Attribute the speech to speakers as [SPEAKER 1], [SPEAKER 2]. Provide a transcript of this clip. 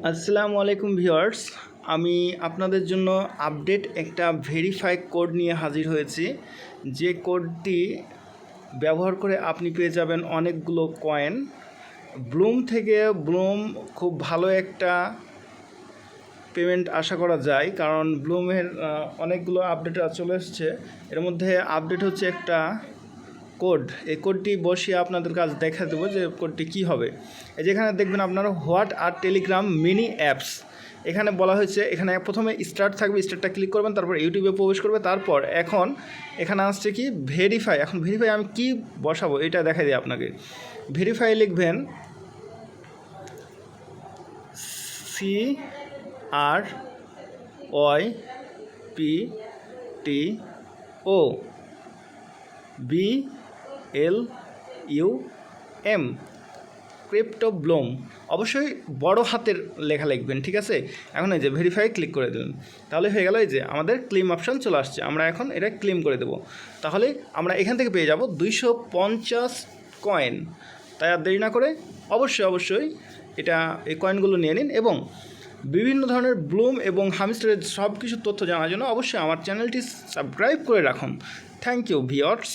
[SPEAKER 1] আসসালামু আলাইকুম ভিউয়ার্স, আমি আপনাদের জন্য আপডেট একটা ভেরিফাই কোড নিয়ে হাজির হয়েছি। যে কোডটি ব্যবহার করে আপনি পেয়ে যাবেন অনেকগুলো কয়েন। ব্লুম থেকে খুব ভালো একটা পেমেন্ট আশা করা যায়, কারণ ব্লুমের অনেকগুলো আপডেট চলে এসছে। এর মধ্যে আপডেট হচ্ছে একটা কোড। এই কোডটি বসিয়ে আপনাদের কাছে দেখা দেবো যে কোডটি কী হবে। এই যেখানে দেখবেন আপনারা what are Telegram mini apps, এখানে বলা হয়েছে, এখানে প্রথমে স্টার্ট থাকবে, স্টার্টটা ক্লিক করবেন, তারপর ইউটিউবে প্রবেশ করবে। তারপর এখন এখানে আসছে কি ভেরিফাই। এখন ভেরিফাই আমি কি বসাবো এটা দেখাই দিই আপনাকে। ভেরিফাই লিখবেন CRYPTO BLUM, ক্রিপ্টো ব্লুম। অবশ্যই বড় হাতের লেখা লিখবেন, ঠিক আছে। এখন এই যে ভেরিফাই ক্লিক করে দেবেন, তাহলে হয়ে গেল এই যে আমাদের ক্লেম অপশান চলে আসছে। আমরা এখন এটা ক্লেম করে দেবো, তাহলে আমরা এখান থেকে পেয়ে যাব 250 কয়েন। তাই আর দেরি না করে অবশ্যই এই কয়েনগুলো নিয়ে নিন এবং বিভিন্ন ধরনের ব্লুম এবং হামস্টারের সব কিছু তথ্য জানার জন্য অবশ্যই আমার চ্যানেলটি সাবস্ক্রাইব করে রাখুন। Thank you viewers.